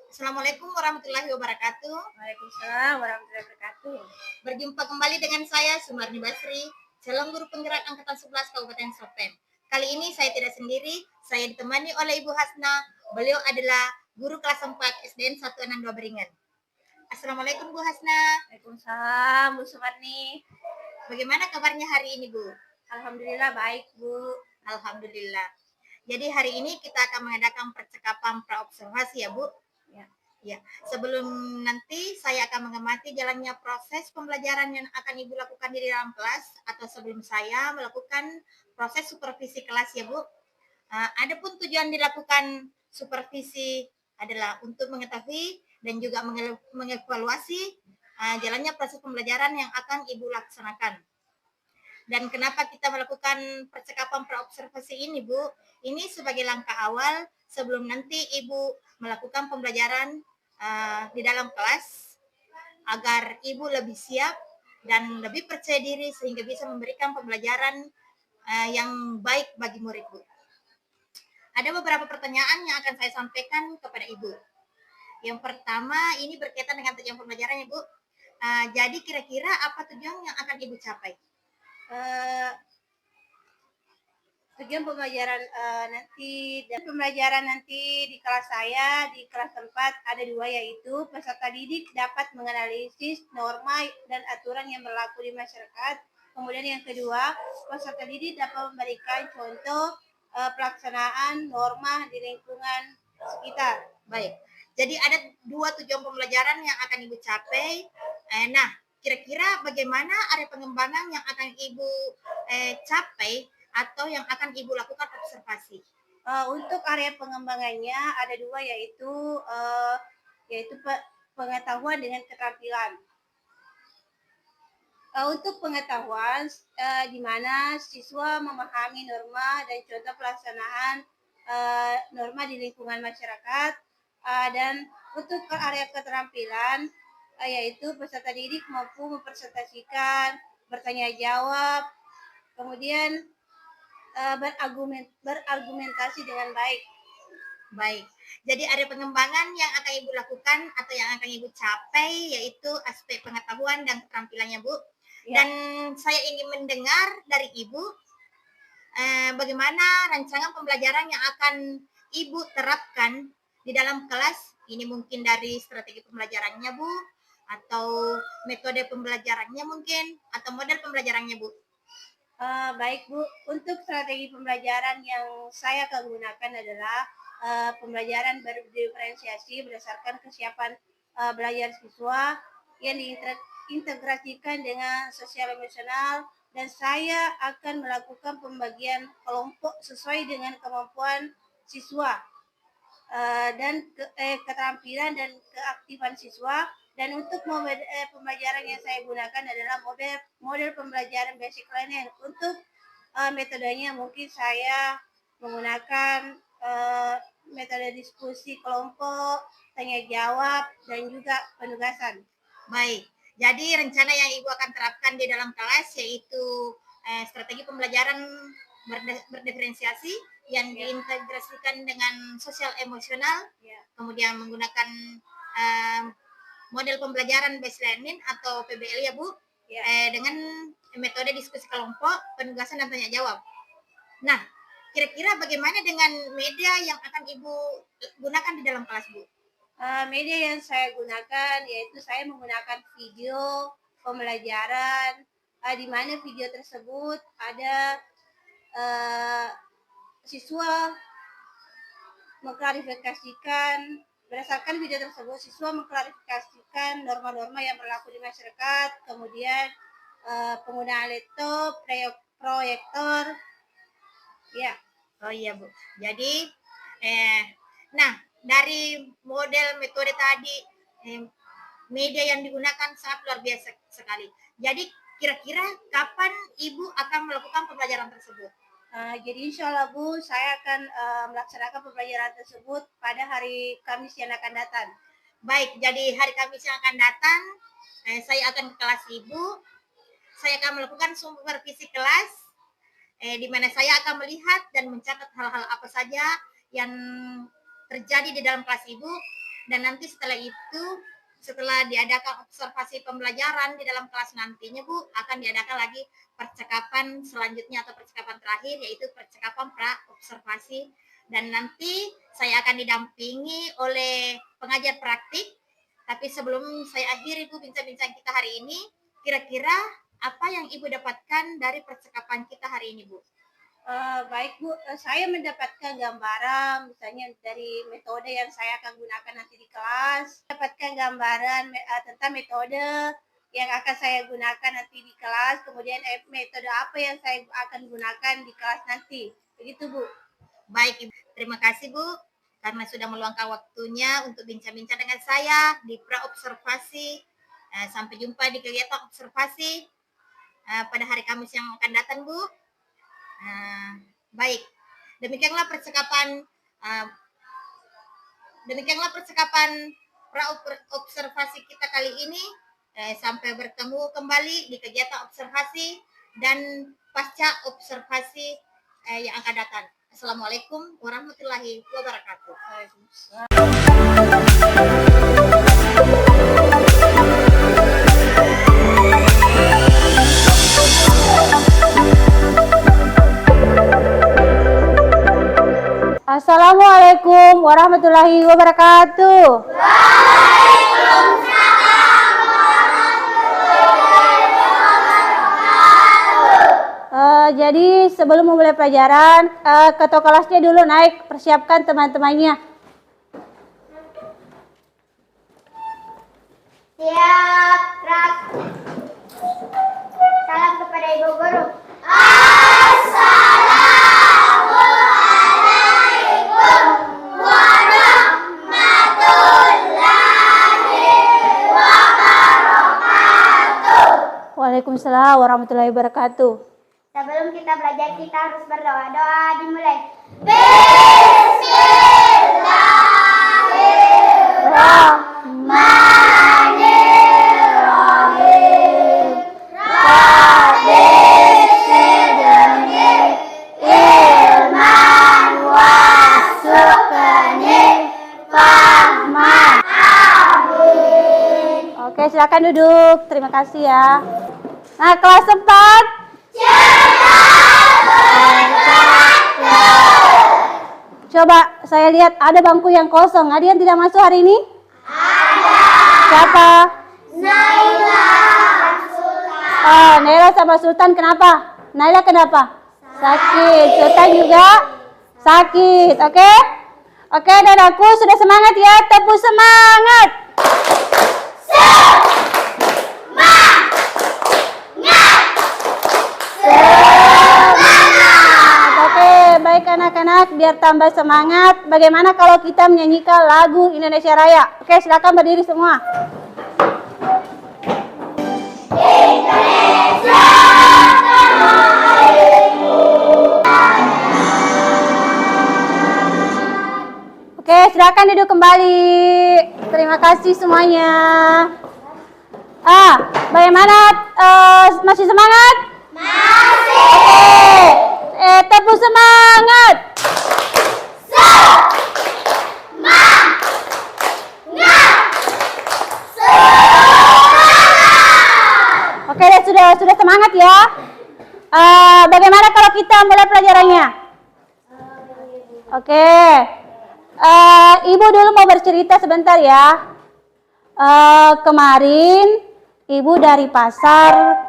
Assalamualaikum warahmatullahi wabarakatuh. Waalaikumsalam warahmatullahi wabarakatuh. Berjumpa kembali dengan saya Sumarni Basri, calon guru penggerak angkatan 11 Kabupaten Sopeng. Kali ini saya tidak sendiri, saya ditemani oleh Ibu Hasna. Beliau adalah guru kelas 4 SDN 162 Beringan. Assalamualaikum Bu Hasna. Waalaikumsalam Bu Sumarni. Bagaimana kabarnya hari ini Bu? Alhamdulillah baik Bu. Alhamdulillah. Jadi hari ini kita akan mengadakan percakapan praobservasi ya Bu. Ya, sebelum nanti saya akan mengamati jalannya proses pembelajaran yang akan Ibu lakukan di dalam kelas atau sebelum saya melakukan proses supervisi kelas ya Bu. Adapun tujuan dilakukan supervisi adalah untuk mengetahui dan juga mengevaluasi jalannya proses pembelajaran yang akan Ibu laksanakan. Dan kenapa kita melakukan percakapan praobservasi ini, Bu? Ini sebagai langkah awal sebelum nanti Ibu melakukan pembelajaran di dalam kelas agar Ibu lebih siap dan lebih percaya diri sehingga bisa memberikan pembelajaran yang baik bagi murid, Bu. Ada beberapa pertanyaan yang akan saya sampaikan kepada Ibu. Yang pertama, ini berkaitan dengan tujuan pembelajaran, Ibu. Jadi kira-kira apa tujuan yang akan Ibu capai? Tujuan pembelajaran nanti di kelas saya di kelas 4 ada 2, yaitu peserta didik dapat menganalisis norma dan aturan yang berlaku di masyarakat. Kemudian yang kedua, peserta didik dapat memberikan contoh pelaksanaan norma di lingkungan sekitar. Baik. Jadi ada 2 tujuan pembelajaran yang akan Ibu capai. Nah, kira-kira bagaimana area pengembangan yang akan Ibu capai atau yang akan Ibu lakukan observasi? Untuk area pengembangannya ada 2, yaitu pengetahuan dengan keterampilan. Untuk pengetahuan, di mana siswa memahami norma dan contoh pelaksanaan norma di lingkungan masyarakat, dan untuk area keterampilan, yaitu peserta didik mampu mempresentasikan, bertanya jawab, kemudian berargumentasi dengan baik. Baik. Jadi ada pengembangan yang akan Ibu lakukan atau yang akan Ibu capai yaitu aspek pengetahuan dan keterampilannya, Bu. Ya. Dan saya ingin mendengar dari Ibu bagaimana rancangan pembelajaran yang akan Ibu terapkan di dalam kelas. Ini mungkin dari strategi pembelajarannya, Bu, atau metode pembelajarannya mungkin, atau model pembelajarannya, Bu. Baik Bu, untuk strategi pembelajaran yang saya akan gunakan adalah pembelajaran berdiferensiasi berdasarkan kesiapan belajar siswa yang diintegrasikan dengan sosial emosional, dan saya akan melakukan pembagian kelompok sesuai dengan kemampuan siswa dan keterampilan dan keaktifan siswa. Dan untuk pembelajaran yang saya gunakan adalah model pembelajaran basic learning. Untuk metodenya mungkin saya menggunakan metode diskusi kelompok, tanya jawab, dan juga penugasan. Baik, jadi rencana yang Ibu akan terapkan di dalam kelas yaitu strategi pembelajaran berdiferensiasi yang diintegrasikan dengan sosial emosional, kemudian menggunakan model pembelajaran based learning atau PBL ya Bu, dengan metode diskusi kelompok, penugasan dan tanya jawab. Nah, kira-kira bagaimana dengan media yang akan Ibu gunakan di dalam kelas, Bu? Media yang saya gunakan yaitu saya menggunakan video pembelajaran, di mana video tersebut ada siswa mengklarifikasikan. Berdasarkan video tersebut, siswa mengklarifikasikan norma-norma yang berlaku di masyarakat, kemudian penggunaan laptop, proyektor, ya. Oh iya Bu. Jadi, nah dari model metode tadi, media yang digunakan sangat luar biasa sekali. Jadi kira-kira kapan Ibu akan melakukan pembelajaran tersebut? Jadi insya Allah Bu, saya akan melaksanakan pembelajaran tersebut pada hari Kamis yang akan datang. Baik, jadi hari Kamis yang akan datang, saya akan ke kelas Ibu. Saya akan melakukan supervisi kelas, di mana saya akan melihat dan mencatat hal-hal apa saja yang terjadi di dalam kelas Ibu. Dan nanti setelah itu, setelah diadakan observasi pembelajaran di dalam kelas nantinya Bu, akan diadakan lagi percakapan selanjutnya atau percakapan terakhir, yaitu percakapan pra-observasi. Dan nanti saya akan didampingi oleh pengajar praktik. Tapi sebelum saya akhiri Bu bincang-bincang kita hari ini, kira-kira apa yang Ibu dapatkan dari percakapan kita hari ini Bu? Baik Bu, saya mendapatkan gambaran misalnya dari metode yang saya akan gunakan nanti di kelas. Dapatkan gambaran tentang metode yang akan saya gunakan nanti di kelas, kemudian metode apa yang saya akan gunakan di kelas nanti. Begitu Bu. Baik Ibu, terima kasih Bu karena sudah meluangkan waktunya untuk bincang-bincang dengan saya di pra-observasi. Sampai jumpa di kegiatan observasi pada hari Kamis yang akan datang Bu. Baik, demikianlah percakapan pra-observasi kita kali ini. Sampai bertemu kembali di kegiatan observasi dan pasca observasi yang akan datang. Assalamualaikum warahmatullahi wabarakatuh. Assalamualaikum warahmatullahi wabarakatuh. Jadi sebelum memulai pelajaran, ketua kelasnya dulu naik, persiapkan teman-temannya. Siap, Rak. Salam kepada Ibu Guru. Waalaikumsalam warahmatullahi wabarakatuh. Sebelum kita belajar, kita harus berdoa. Doa dimulai. Oke, silakan duduk. Terima kasih ya. Nah, kelas 4. Coba saya lihat ada bangku yang kosong. Ada yang tidak masuk hari ini? Ada. Siapa? Naila Sultan. Naila sama Sultan kenapa? Naila kenapa? Sakit. Sultan juga sakit. Oke? Oke, dan aku sudah semangat ya. Tepuk semangat. Baik anak-anak, biar tambah semangat. Bagaimana kalau kita menyanyikan lagu Indonesia Raya? Oke, silakan berdiri semua. Indonesia Oke, silakan duduk kembali. Terima kasih semuanya. Bagaimana? Masih semangat? Masih. Oke. Tepuk semangat. Oke, sudah semangat ya. Bagaimana kalau kita mulai pelajarannya? Oke. Ibu dulu mau bercerita sebentar ya. Kemarin ibu dari pasar,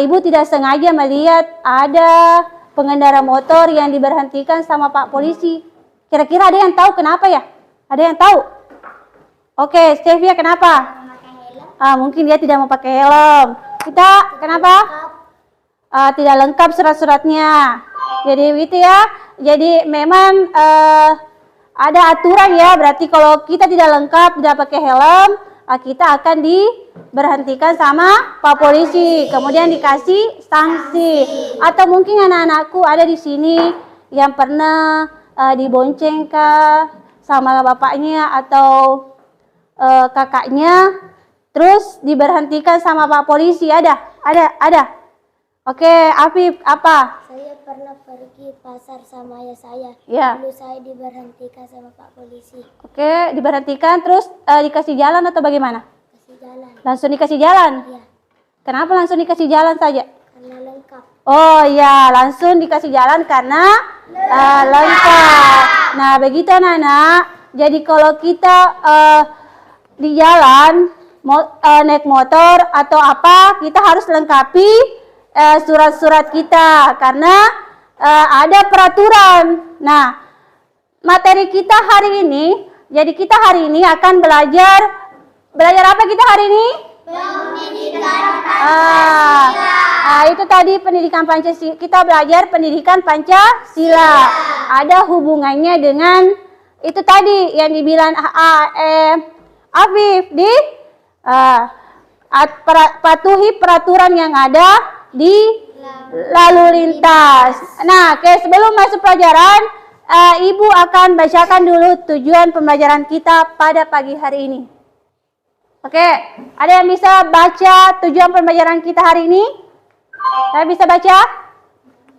ibu tidak sengaja melihat ada pengendara motor yang diberhentikan sama Pak Polisi. Kira-kira ada yang tahu kenapa ya? Ada yang tahu? Oke, Stevia kenapa? Mungkin dia tidak mau pakai helm. Kita kenapa? Tidak lengkap surat-suratnya. Jadi gitu ya. Jadi memang ada aturan ya. Berarti kalau kita tidak lengkap, tidak pakai helm, kita akan diberhentikan sama Pak Polisi, kemudian dikasih sanksi. Atau mungkin anak-anakku ada di sini yang pernah dibonceng sama bapaknya atau kakaknya, terus diberhentikan sama Pak Polisi. Ada. Oke, Afif apa? Saya pernah pergi pasar sama ayah saya. Ya. Lalu saya diberhentikan sama Pak Polisi. Oke, diberhentikan terus dikasih jalan atau bagaimana? Kasih jalan. Langsung dikasih jalan? Iya, Kenapa langsung dikasih jalan saja? karena lengkap. Oh ya, langsung dikasih jalan karena lengkap. Nah, begitu anak-anak. Jadi kalau kita di jalan naik motor atau apa, kita harus lengkapi surat-surat kita karena ada peraturan. Nah, materi kita hari ini, jadi kita hari ini akan belajar apa kita hari ini? Itu tadi pendidikan Pancasila. Kita belajar pendidikan Pancasila. Ada hubungannya dengan itu tadi yang dibilang Afif di patuhi peraturan yang ada di lalu lintas. Nah, sebelum masuk pelajaran, Ibu akan bacakan dulu tujuan pembelajaran kita pada pagi hari ini. Oke, ada yang bisa baca tujuan pembelajaran kita hari ini? Saya bisa baca?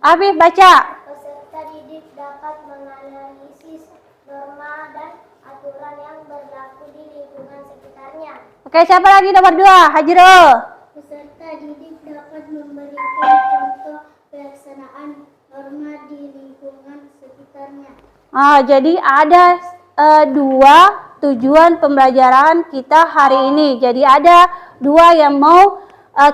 Afif baca. Peserta didik dapat menganalisis norma dan aturan yang berlaku di lingkungan sekitarnya. Oke, siapa lagi nomor 2? Hajro. Peserta didik dapat memberikan contoh pelaksanaan norma di lingkungan sekitarnya. Jadi ada 2 tujuan pembelajaran kita hari ini. Jadi ada 2 yang mau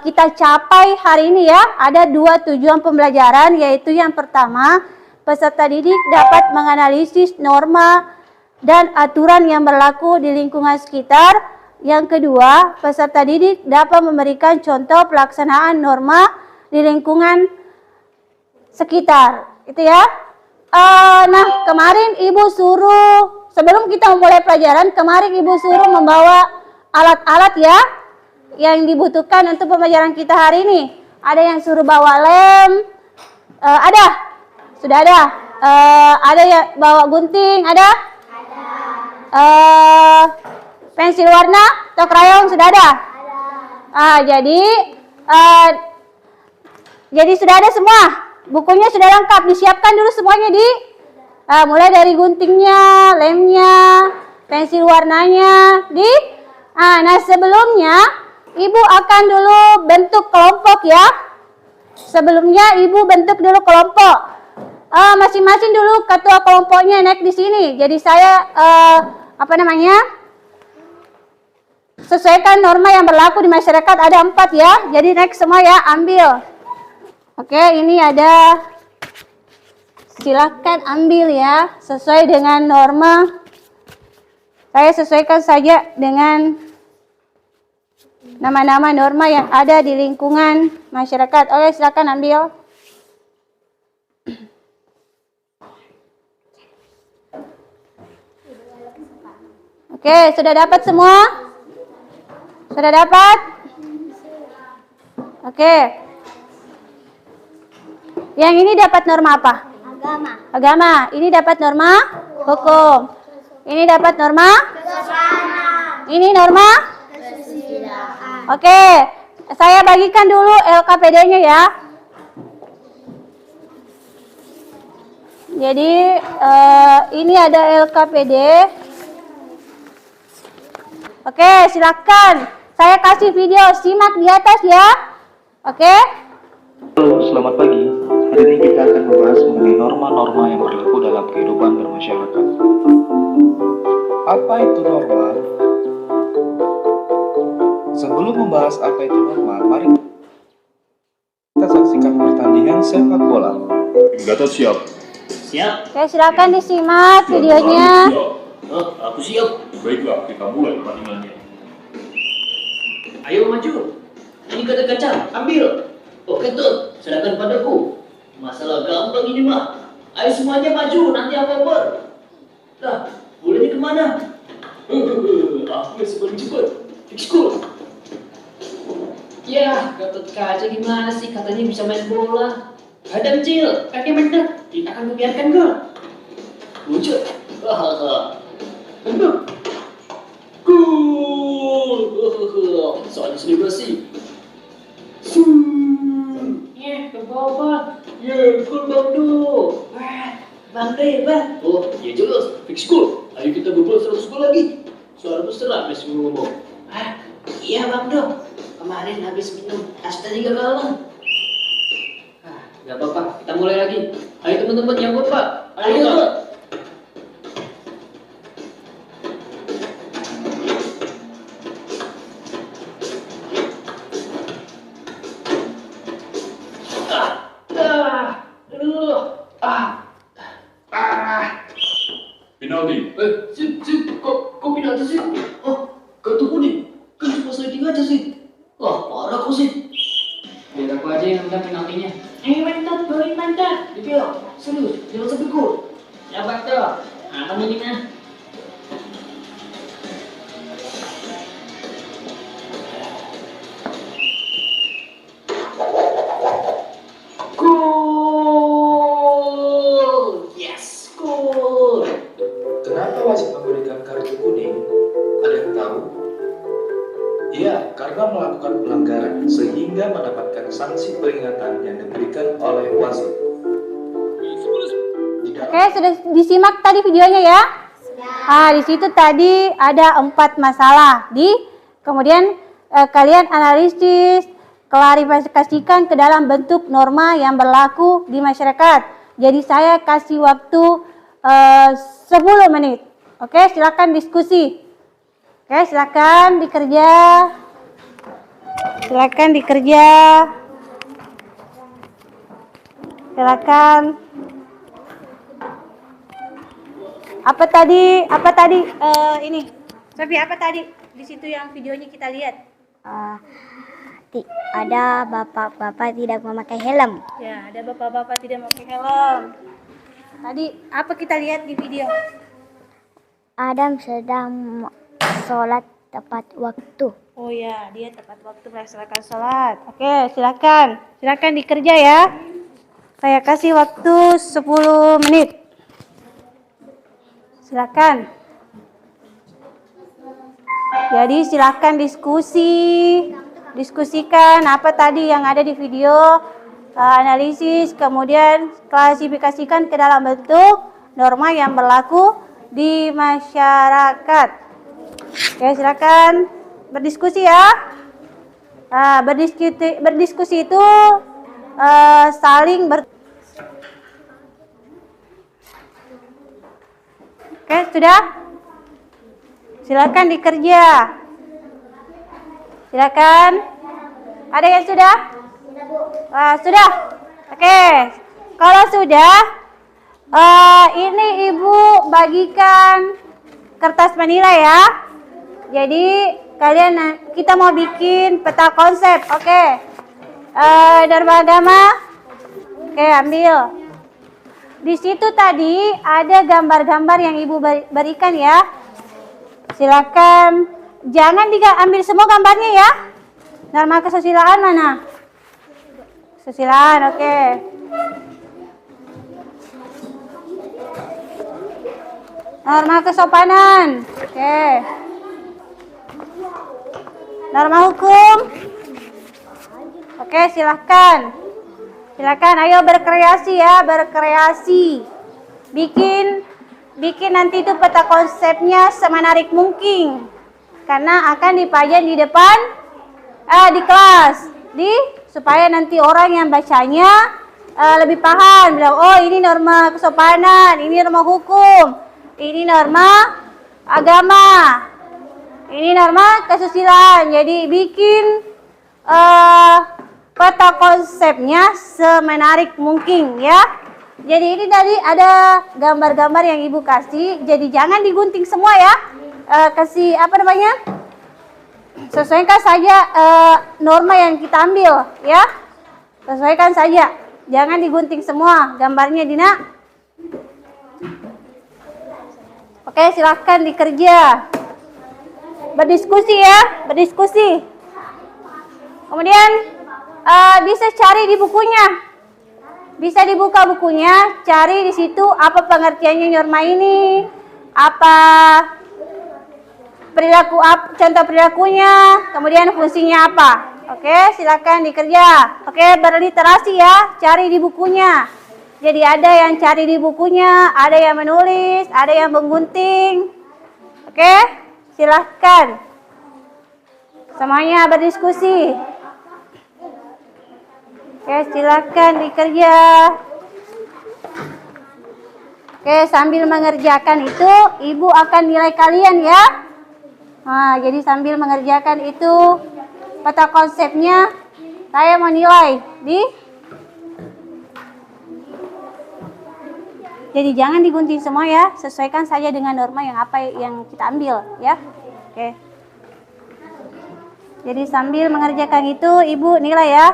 kita capai hari ini ya. Ada 2 tujuan pembelajaran, yaitu yang pertama, peserta didik dapat menganalisis norma dan aturan yang berlaku di lingkungan sekitar. Yang kedua, peserta didik dapat memberikan contoh pelaksanaan norma di lingkungan sekitar. Itu ya. Nah, kemarin Ibu suruh, sebelum kita memulai pelajaran, kemarin Ibu suruh membawa alat-alat ya yang dibutuhkan untuk pembelajaran kita hari ini. Ada yang suruh bawa lem, ada? Sudah ada? Ada yang bawa gunting, ada? Pensil warna atau krayon sudah ada? Jadi sudah ada semua? Bukunya sudah lengkap, disiapkan dulu semuanya mulai dari guntingnya, lemnya, pensil warnanya, nah sebelumnya Ibu akan dulu bentuk kelompok ya. Sebelumnya Ibu bentuk dulu kelompok. Masing-masing dulu ketua kelompoknya naik di sini. Jadi saya sesuaikan norma yang berlaku di masyarakat, ada 4 ya. Jadi naik semua ya, ambil. Oke, ini ada. Silakan ambil ya, sesuai dengan norma. Saya sesuaikan saja dengan nama-nama norma yang ada di lingkungan masyarakat. Oke, silakan ambil. Oke, sudah dapat semua? Sudah dapat? Oke. Yang ini dapat norma apa? Agama. Ini dapat norma hukum. Ini dapat norma? Ini norma? Oke. Saya bagikan dulu LKPD-nya ya. Jadi ini ada LKPD. Oke, silakan. Saya kasih video, simak di atas ya. Oke? Halo, selamat pagi. Hari ini kita akan membahas mengenai norma-norma yang berlaku dalam kehidupan bermasyarakat. Apa itu norma? Sebelum membahas apa itu norma, mari kita saksikan pertandingan sepak bola. Gatot siap. Oke, silakan disimak videonya. Aku siap. Baiklah, kita mulai pertandingannya. Ayo maju. Ini kaca-kaca, ambil. Oke tuh, serahkan padaku. Masalah gampang ini mah. Ayo semuanya maju, nanti apa ber. Nah, boleh kemana? Aku yang paling cepat. Fixku. Ya, Gatot Kaca gimana sih? Katanya bisa main bola. Adam Cil, kakek mendak. Kita akan membiarkan gol. Lucu. Hahaha. Bentuk. Gol. Soalnya selebrasi. Ya, ke bawah. Ya, gol masuk lagi. Suara serak habis ngomong. Ah, iya Bang Dok. Kemarin habis minum Asta 3 galon. Gak apa-apa, kita mulai lagi. Ayo teman-teman yang buat Pak. Ayo Pak. Penalti. Kok penalti sih? Oh, kartu kuning. Kan cuma sliding aja sih. Wah, parah kok sih. Biar aku aja yang ambil penaltinya. Mantap, balik mantap. Dibilang, serius, jangan sampai gol. Ya Pak, aman ini mah. Gol! Yes, gol! Kenapa wasit memberikan kartu kuning? Ada yang tahu? Ya, karena melakukan pelanggaran sehingga mendapatkan sanksi peringatan yang diberikan oleh wasit. Oke, sudah disimak tadi videonya ya? Di situ tadi ada 4 masalah. Kemudian kalian analisis, klarifikasikan ke dalam bentuk norma yang berlaku di masyarakat. Jadi saya kasih waktu 10 menit. Oke, silakan diskusi. Oke, silakan dikerja. Silakan dikerja. Silakan. Apa tadi? Ini. Sofi, apa tadi? Di situ yang videonya kita lihat. Ada bapak-bapak tidak memakai helm. Ya, ada bapak-bapak tidak memakai helm. Tadi apa kita lihat di video? Adam sedang sholat tepat waktu. Oh ya, dia tepat waktu melaksanakan sholat. Oke, silakan. Silakan dikerja ya. Saya kasih waktu 10 menit. Silakan. Jadi silakan diskusikan apa tadi yang ada di video, analisis, kemudian klasifikasikan ke dalam bentuk norma yang berlaku di masyarakat. Oke, silakan berdiskusi ya. Berdiskusi itu saling Oke, sudah? Silakan dikerja. Silakan. Ada yang sudah? Sudah. Oke. Kalau sudah, ini Ibu bagikan kertas manila ya. Jadi kita mau bikin peta konsep. Oke. Dharma agama. Oke, ambil. Di situ tadi ada gambar-gambar yang Ibu berikan ya. Silakan, jangan ambil semua gambarnya ya. Norma kesusilaan mana? Kesusilaan, oke. Norma kesopanan, oke. Norma hukum, oke, silahkan. Silakan, ayo berkreasi ya, berkreasi. Bikin nanti itu peta konsepnya semenarik mungkin. Karena akan dipajang di depan, di kelas. Supaya nanti orang yang bacanya lebih paham. Bilang, oh ini norma kesopanan, ini norma hukum, ini norma agama, ini norma kesusilaan. Jadi bikin peta konsepnya semenarik mungkin ya. Jadi ini tadi ada gambar-gambar yang Ibu kasih. Jadi jangan digunting semua ya. Kasih sesuaikan saja norma yang kita ambil ya. Sesuaikan saja. Jangan digunting semua gambarnya, Dina. Oke, silahkan dikerja. Berdiskusi ya, berdiskusi. Kemudian bisa cari di bukunya. Bisa dibuka bukunya, cari di situ apa pengertiannya norma ini, apa contoh perilakunya, kemudian fungsinya apa. Oke, silakan dikerja. Oke, berliterasi ya, cari di bukunya. Jadi ada yang cari di bukunya, ada yang menulis, ada yang menggunting. Oke, silahkan. Semuanya berdiskusi. Oke, silahkan dikerja. Oke, sambil mengerjakan itu, Ibu akan nilai kalian ya. Nah, jadi sambil mengerjakan itu, peta konsepnya, saya mau nilai di. Jadi jangan digunting semua ya, sesuaikan saja dengan norma yang apa yang kita ambil ya. Oke. Jadi sambil mengerjakan itu, Ibu nilai ya.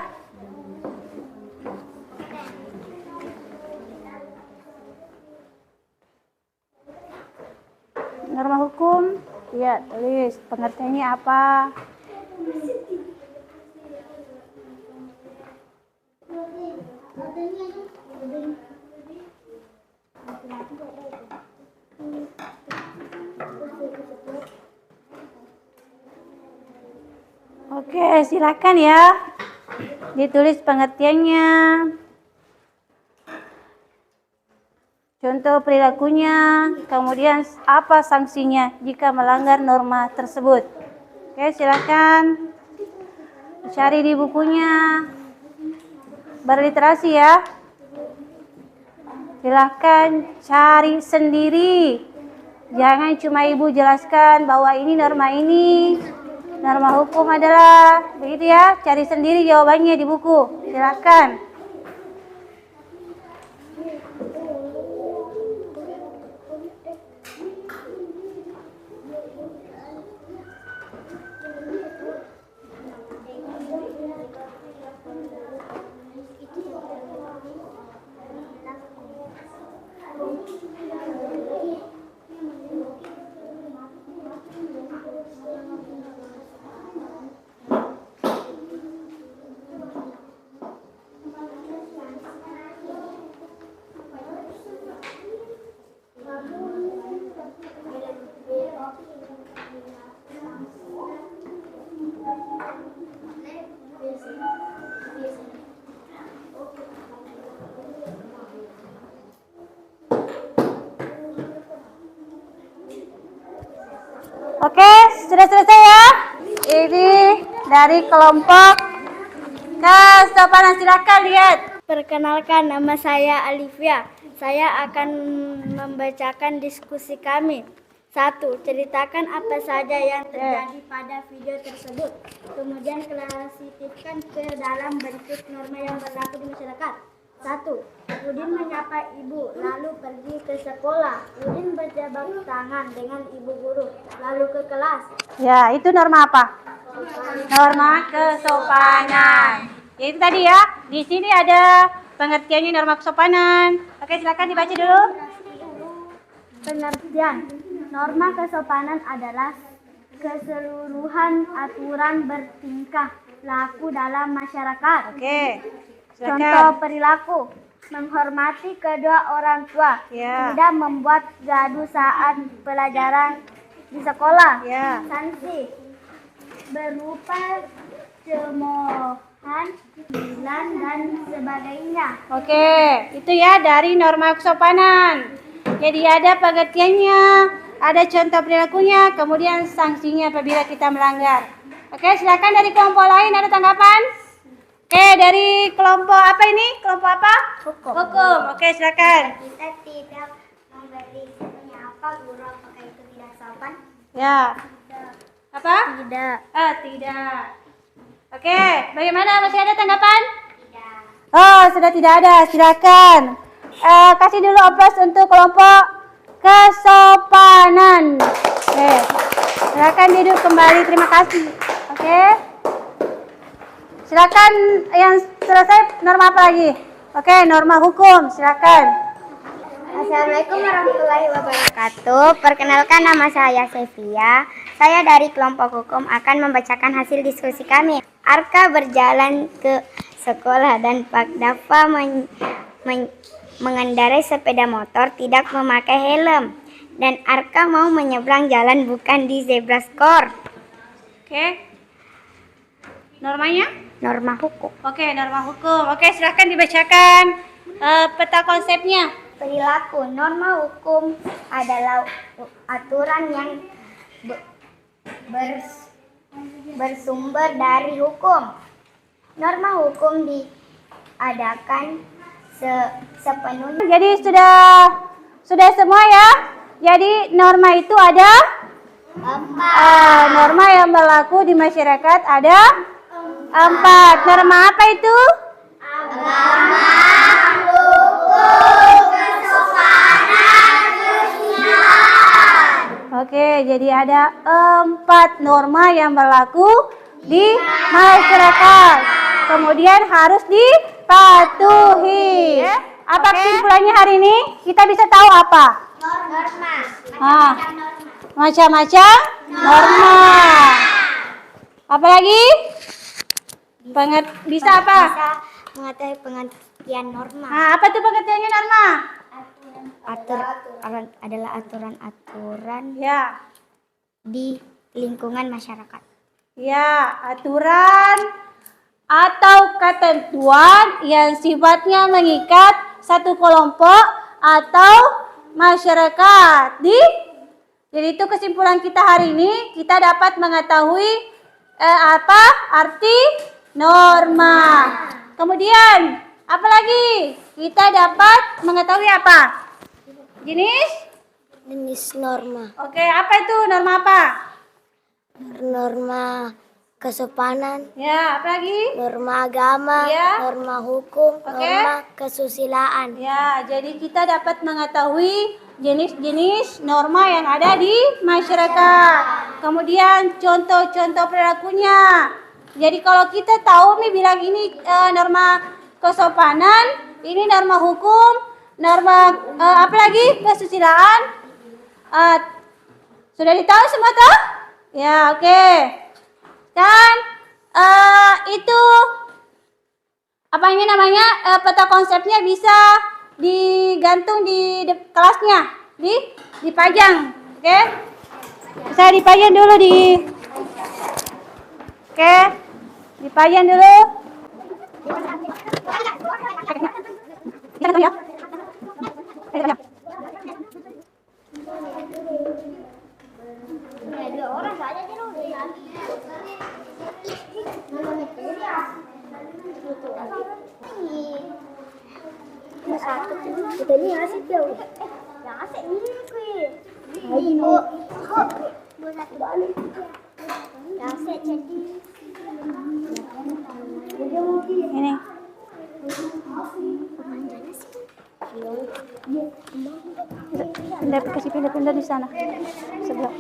Norma hukum, ya tulis pengertiannya apa. Oke, silakan ya. Ditulis pengertiannya. Contoh perilakunya, kemudian apa sanksinya jika melanggar norma tersebut. Oke, silakan cari di bukunya. Berliterasi ya. Silakan cari sendiri. Jangan cuma Ibu jelaskan bahwa ini norma hukum adalah begitu ya. Cari sendiri jawabannya di buku. Silakan. Oke, sudah selesai ya. Ini dari kelompok kesopanan, silakan lihat. Perkenalkan, nama saya Alivia. Saya akan membacakan diskusi kami. 1. Ceritakan apa saja yang terjadi pada video tersebut. Kemudian klasifikasikan ke dalam bentuk norma yang berlaku di masyarakat. 1. Udin menyapa ibu, lalu pergi ke sekolah. Udin berjabat tangan dengan ibu guru, lalu ke kelas. Ya, itu norma apa? Norma kesopanan. Ya, itu tadi ya. Di sini ada pengertiannya norma kesopanan. Oke, silakan dibaca dulu. Pengertian. Norma kesopanan adalah keseluruhan aturan bertingkah laku dalam masyarakat. Oke. Contoh Silakan. perilaku: menghormati kedua orang tua, Ya. tidak membuat gaduh saat pelajaran di sekolah. Ya. Sanksi berupa cemoohan, bilang dan sebagainya. Oke, itu ya dari norma kesopanan. Jadi ada pengertiannya, ada contoh perilakunya, kemudian sanksinya apabila kita melanggar. Oke, silakan dari kelompok lain ada tanggapan? Oke, dari kelompok apa ini? Kelompok apa? Hukum. Oke, silakan. Kita tidak memberi apa guru, apakah itu tidak sopan? Ya. Apa? Tidak. Tidak. Oke, bagaimana? Masih ada tanggapan? Tidak. Oh, sudah tidak ada. Silakan. Kasih dulu aplaus untuk kelompok kesopanan. Oke. Silakan duduk kembali. Terima kasih. Oke. Silakan yang selesai norma apa lagi? Oke, norma hukum. Silakan. Assalamualaikum warahmatullahi wabarakatuh. Perkenalkan, nama saya Sevia. Saya dari kelompok hukum akan membacakan hasil diskusi kami. Arka berjalan ke sekolah dan Pak Dafa mengendarai sepeda motor tidak memakai helm. Dan Arka mau menyeberang jalan bukan di zebra cross. Oke. Normanya? Norma hukum. Oke, norma hukum. Oke, silakan dibacakan peta konsepnya. Perilaku. Norma hukum adalah aturan yang bersumber dari hukum. Norma hukum diadakan sepenuhnya. Jadi sudah semua ya. Jadi norma itu ada 4. Norma yang berlaku di masyarakat ada 4. Norma apa itu? Agama, hukum, kesopanan, kesusilaan. Oke, jadi ada 4 norma yang berlaku di masyarakat. Kemudian harus dipatuhi. Apa kesimpulannya hari ini? Kita bisa tahu apa? Norma. Macam-macam norma. Apa lagi? Bisa apa? Bisa mengetahui pengertian norma. Apa tuh pengertiannya norma? Adalah aturan-aturan Ya. di lingkungan masyarakat. Ya, aturan atau ketentuan yang sifatnya mengikat satu kelompok atau masyarakat. Jadi itu kesimpulan kita hari ini. Kita dapat mengetahui apa arti norma. Kemudian apa lagi? Kita dapat mengetahui apa? Jenis norma. Oke, apa itu norma apa? Norma kesopanan, Ya, apa lagi? norma agama, Ya. norma hukum, Oke. norma kesusilaan. Ya, jadi kita dapat mengetahui jenis-jenis norma yang ada di masyarakat. Kemudian contoh-contoh perilakunya. Jadi kalau kita tahu nih bilang ini norma kesopanan, ini norma hukum, norma apa lagi? Kesusilaan. Sudah ditahu semua toh? Ya, oke. Dan itu apa ini namanya peta konsepnya bisa digantung di kelasnya, dipajang, oke? Bisa dipajang dulu oke? Dipajang dulu. Ya. Dua orang saja dulu. Satu kita ini asik jauh. Yang asik ini kuy. Ayo. Dua satu balik. Yang asik jadi. Ini. Pindah di sana. Sebelah.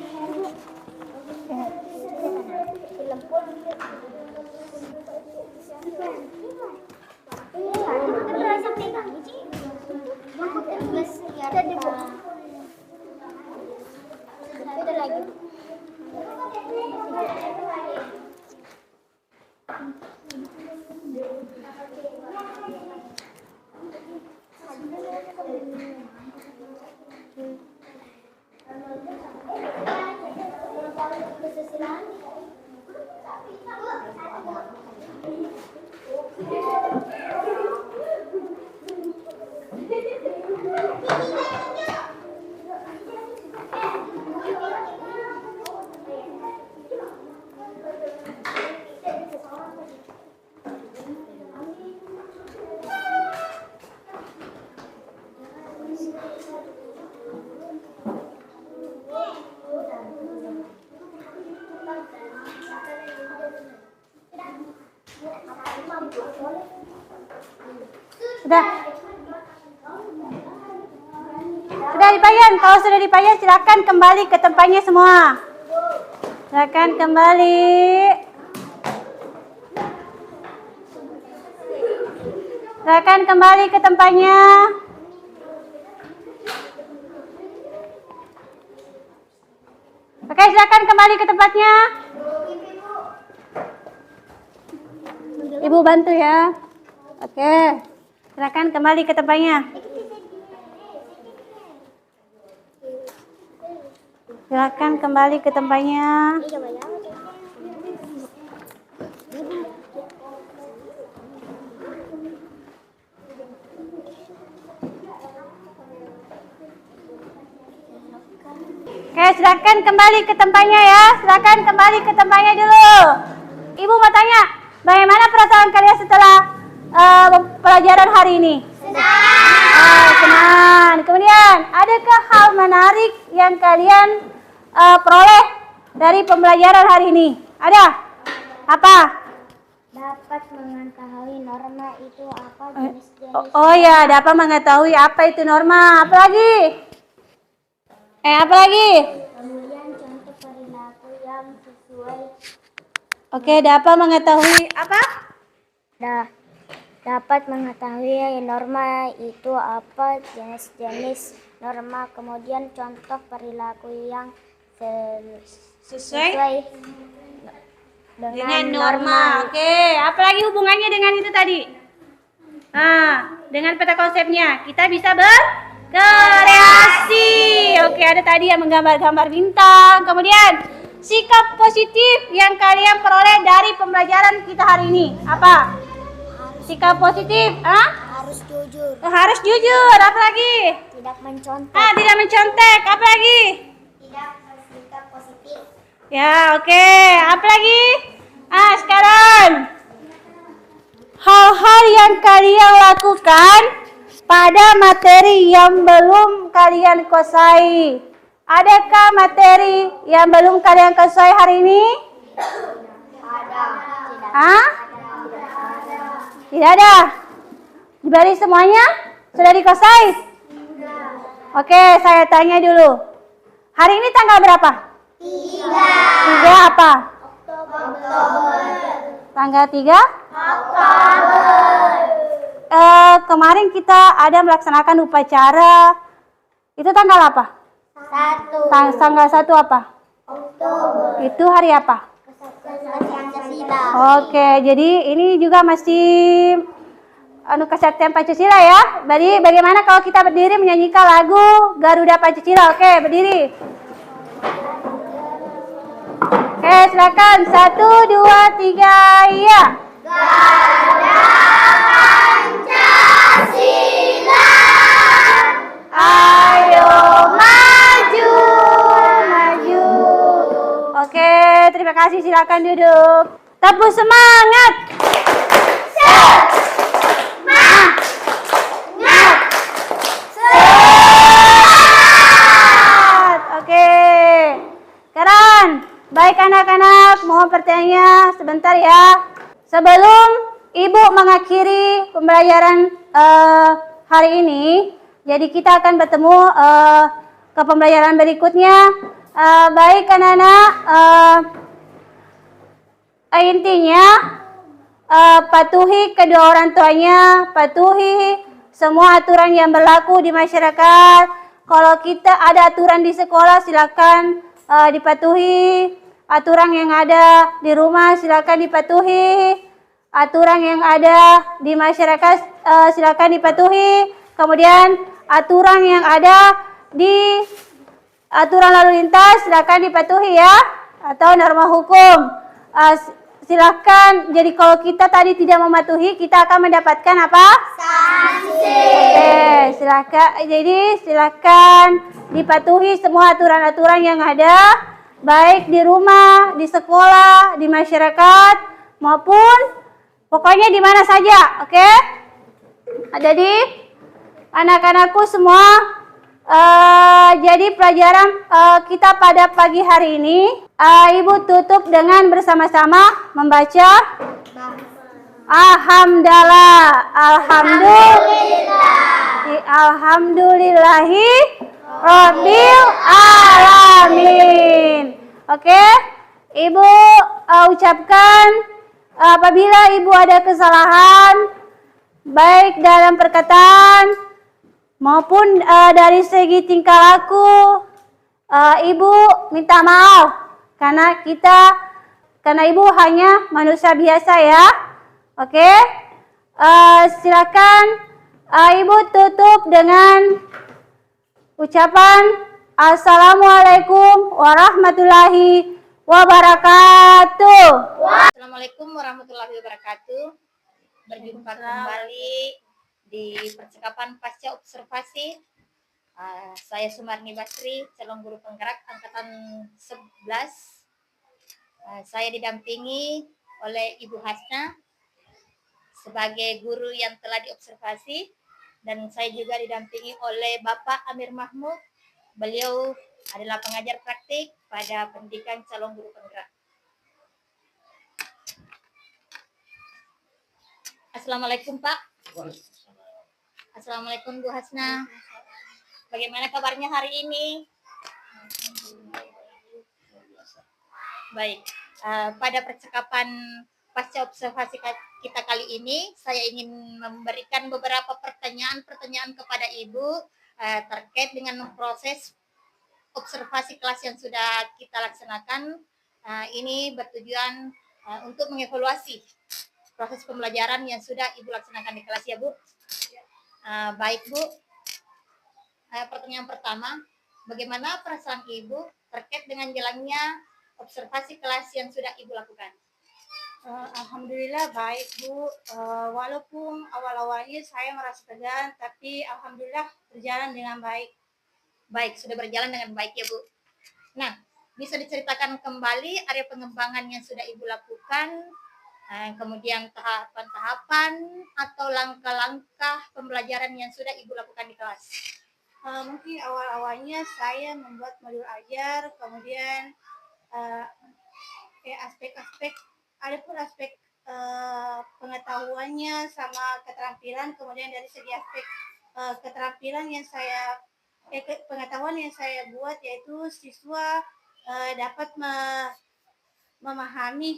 Sudah dipajang. Kalau sudah dipajang silakan kembali ke tempatnya semua. Silakan kembali. Silakan kembali ke tempatnya. Oke, silakan kembali ke tempatnya. Ibu bantu ya. Oke. Silakan kembali ke tempatnya. Silakan kembali ke tempatnya. Oke, silakan kembali ke tempatnya ya. Silakan kembali ke tempatnya dulu. Ibu mau tanya, bagaimana perasaan kalian setelah pelajaran hari ini? Senang. Kemudian, adakah hal menarik yang kalian peroleh dari pembelajaran hari ini? Ada? Apa? Dapat mengetahui norma itu apa, jenis-jenis. Oh ya, dapat mengetahui apa itu norma. Apa lagi? Apa lagi? Kemudian contoh perilaku yang sesuai. Oke, dapat mengetahui apa? Dapat mengetahui norma itu apa, jenis-jenis norma, kemudian contoh perilaku yang sesuai Dengan norma. Oke, apa lagi hubungannya dengan itu tadi? Dengan peta konsepnya, kita bisa berkreasi. Oke, ada tadi yang menggambar-gambar bintang. Kemudian, sikap positif yang kalian peroleh dari pembelajaran kita hari ini. Apa? Sikap positif. harus jujur, Harus jujur. Apa lagi? tidak mencontoh, Tidak mencontek. Apa lagi? tidak bersikap positif. Ya, oke. Apa lagi? Sekarang. Hal-hal yang kalian lakukan pada materi yang belum kalian kuasai. Adakah materi yang belum kalian kuasai hari ini? Tidak ada. Dibalik semuanya sudah dikuasai? Oke, saya tanya dulu. Hari ini tanggal berapa? 3 apa? Tanggal 3? Kemarin kita ada melaksanakan upacara. Itu tanggal apa? 1. Tanggal 1 apa? Itu hari apa? Pancasila. Oke, jadi ini juga masih kesaktian Pancasila ya. Jadi bagaimana kalau kita berdiri menyanyikan lagu Garuda Pancasila? Oke, berdiri. Oke, silakan. 1, 2, 3, iya. Ayo maju, maju. Oke, terima kasih. Silakan duduk. Tepuk semangat. Oke. Sekarang, baik anak-anak, mohon pertanyaannya sebentar ya. Sebelum Ibu mengakhiri pembelajaran hari ini, jadi kita akan bertemu ke pembelajaran berikutnya. Baik anak-anak, intinya patuhi kedua orang tuanya, patuhi semua aturan yang berlaku di masyarakat. Kalau kita ada aturan di sekolah, silakan dipatuhi. Aturan yang ada di rumah silakan dipatuhi. Aturan yang ada di masyarakat silakan dipatuhi. Kemudian aturan yang ada di aturan lalu lintas silakan dipatuhi ya, atau norma hukum. Silakan. Jadi kalau kita tadi tidak mematuhi, kita akan mendapatkan apa? Sanksi. Oke, silakan. Jadi silakan dipatuhi semua aturan-aturan yang ada, baik di rumah, di sekolah, di masyarakat, maupun pokoknya di mana saja. Oke? Jadi anak-anakku semua, jadi pelajaran kita pada pagi hari ini, Ibu tutup dengan bersama-sama membaca Alhamdulillah, Alhamdulillahi Rabbil Alamin. Oke, Ibu ucapkan apabila Ibu ada kesalahan, baik dalam perkataan maupun dari segi tingkah laku, Ibu minta maaf karena Ibu hanya manusia biasa ya. Oke, silakan Ibu tutup dengan ucapan Assalamualaikum warahmatullahi wabarakatuh. Assalamualaikum warahmatullahi wabarakatuh. Berjumpa kembali di percakapan pasca observasi. Saya Sumarni Basri, calon guru penggerak angkatan 11. Saya didampingi oleh Ibu Hasna sebagai guru yang telah diobservasi, dan saya juga didampingi oleh Bapak Amir Mahmud. Beliau adalah pengajar praktik pada pendidikan calon guru penggerak. Assalamualaikum Pak. Assalamualaikum Bu Hasna. Bagaimana kabarnya hari ini? Baik, pada percakapan pasca observasi kita kali ini, saya ingin memberikan beberapa pertanyaan kepada Ibu terkait dengan proses observasi kelas yang sudah kita laksanakan. Ini bertujuan untuk mengevaluasi proses pembelajaran yang sudah Ibu laksanakan di kelas ya Bu. Baik Bu, pertanyaan pertama, bagaimana perasaan Ibu terkait dengan jalannya observasi kelas yang sudah Ibu lakukan? Alhamdulillah baik Bu. Walaupun awal-awalnya saya merasa tegang, tapi alhamdulillah berjalan dengan baik. Baik, sudah berjalan dengan baik ya Bu. Nah, bisa diceritakan kembali area pengembangan yang sudah Ibu lakukan, kemudian tahapan-tahapan atau langkah-langkah pembelajaran yang sudah Ibu lakukan di kelas? Mungkin awal-awalnya saya membuat modul ajar, kemudian aspek-aspek, adapun aspek pengetahuannya sama keterampilan, kemudian dari segi aspek keterampilan yang saya pengetahuan yang saya buat, yaitu siswa dapat memahami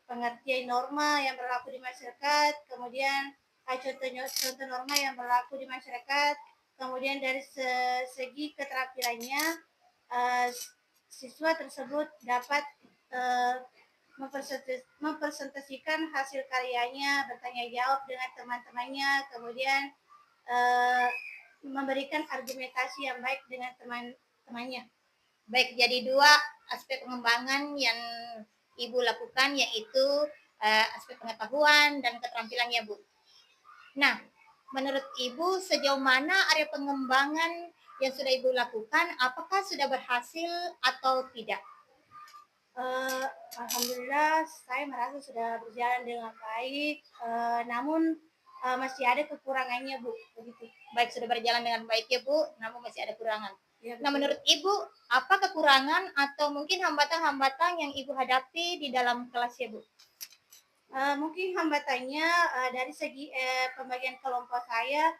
pengertian norma yang berlaku di masyarakat, kemudian contoh norma yang berlaku di masyarakat, kemudian dari segi keterampilannya siswa tersebut dapat mempresentasikan hasil karyanya, bertanya jawab dengan teman-temannya, kemudian memberikan argumentasi yang baik dengan teman-temannya. Baik, jadi dua aspek pengembangan yang Ibu lakukan, yaitu aspek pengetahuan dan keterampilan ya Bu. Nah, menurut Ibu sejauh mana area pengembangan yang sudah Ibu lakukan, apakah sudah berhasil atau tidak? Alhamdulillah saya merasa sudah berjalan dengan baik, namun masih ada kekurangannya Bu, begitu. Baik, sudah berjalan dengan baik ya Bu, namun masih ada kekurangan. Ya, nah, menurut Ibu apa kekurangan atau mungkin hambatan-hambatan yang Ibu hadapi di dalam kelas ya Bu? Mungkin hambatannya dari segi pembagian kelompok saya,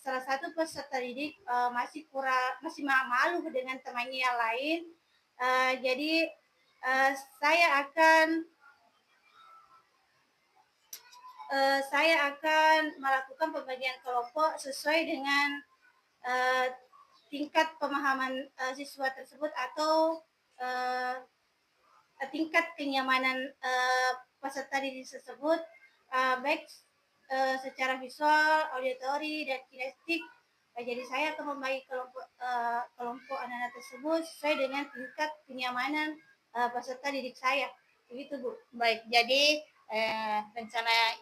salah satu peserta didik masih malu dengan temannya yang lain, jadi saya akan melakukan pembagian kelompok sesuai dengan tingkat pemahaman siswa tersebut atau tingkat kenyamanan peserta didik tersebut, baik secara visual, auditori, dan kinestetik. Jadi saya akan membagi kelompok anak-anak tersebut sesuai dengan tingkat kenyamanan peserta didik saya. Begitu Bu. Baik, jadi rencana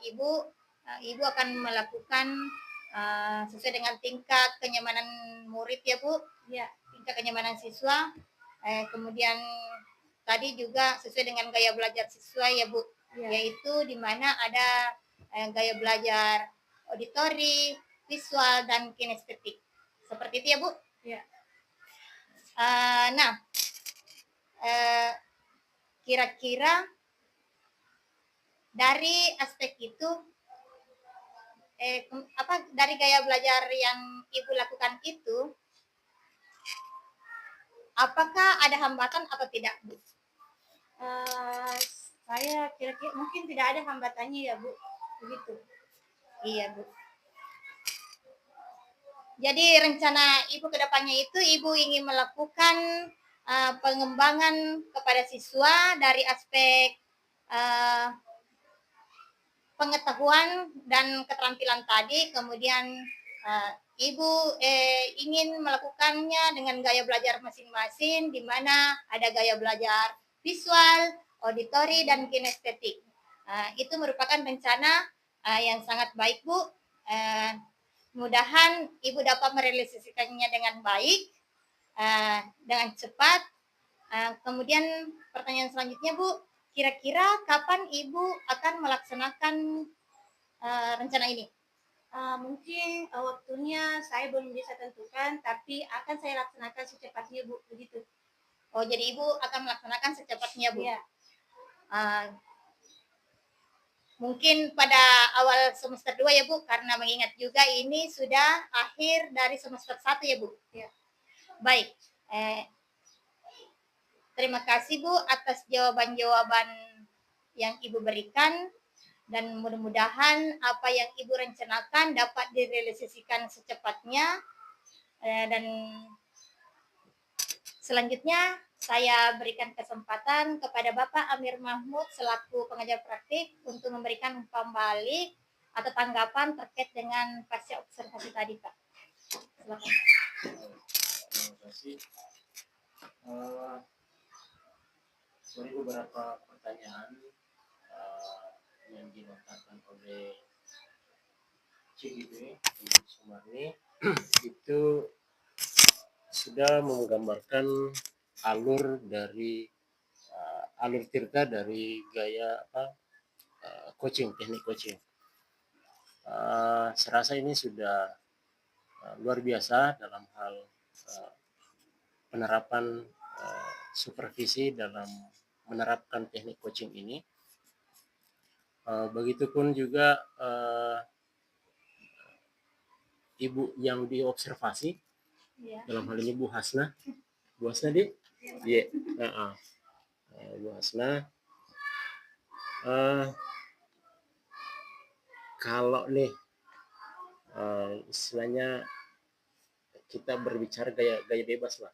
Ibu akan melakukan sesuai dengan tingkat kenyamanan murid ya Bu? Ya. Tingkat kenyamanan siswa, kemudian tadi juga sesuai dengan gaya belajar siswa ya Bu? Ya. Yaitu di mana ada gaya belajar auditori, visual, dan kinestetik. Seperti itu ya Bu? Ya. Nah, kira-kira dari aspek itu, dari gaya belajar yang Ibu lakukan itu, apakah ada hambatan atau tidak Bu? Saya kira-kira mungkin tidak ada hambatannya ya Bu, begitu. Iya Bu. Jadi rencana Ibu ke depannya itu Ibu ingin melakukan pengembangan kepada siswa dari aspek pengetahuan dan keterampilan tadi, kemudian Ibu ingin melakukannya dengan gaya belajar masing-masing, di mana ada gaya belajar visual, auditori, dan kinestetik. Itu merupakan rencana yang sangat baik Bu. Mudahan Ibu dapat merealisasikannya dengan baik, dengan cepat. Kemudian pertanyaan selanjutnya Bu, kira-kira kapan Ibu akan melaksanakan rencana ini? Mungkin waktunya saya belum bisa tentukan, tapi akan saya laksanakan secepatnya Bu, begitu. Oh, jadi Ibu akan melaksanakan secepatnya Bu? Iya. Mungkin pada awal semester 2 ya Bu, karena mengingat juga ini sudah akhir dari semester 1 ya Bu? Ya. Baik, terima kasih Bu atas jawaban-jawaban yang Ibu berikan, dan mudah-mudahan apa yang Ibu rencanakan dapat direalisasikan secepatnya. Dan selanjutnya saya berikan kesempatan kepada Bapak Amir Mahmud selaku pengajar praktik untuk memberikan umpan balik atau tanggapan terkait dengan pasca observasi tadi, Pak. Silakan. Terima kasih. Dari beberapa pertanyaan yang dilontarkan oleh CGB Ibu Sumarni itu sudah menggambarkan alur cerita dari gaya coaching, teknik coaching. Serasa ini sudah luar biasa dalam hal penerapan supervisi dalam menerapkan teknik coaching ini. Begitupun juga ibu yang diobservasi, dalam hal ini Bu Hasna. Bu Hasna di? Iya. Bu Hasna. Kalau nih istilahnya kita berbicara gaya bebas lah.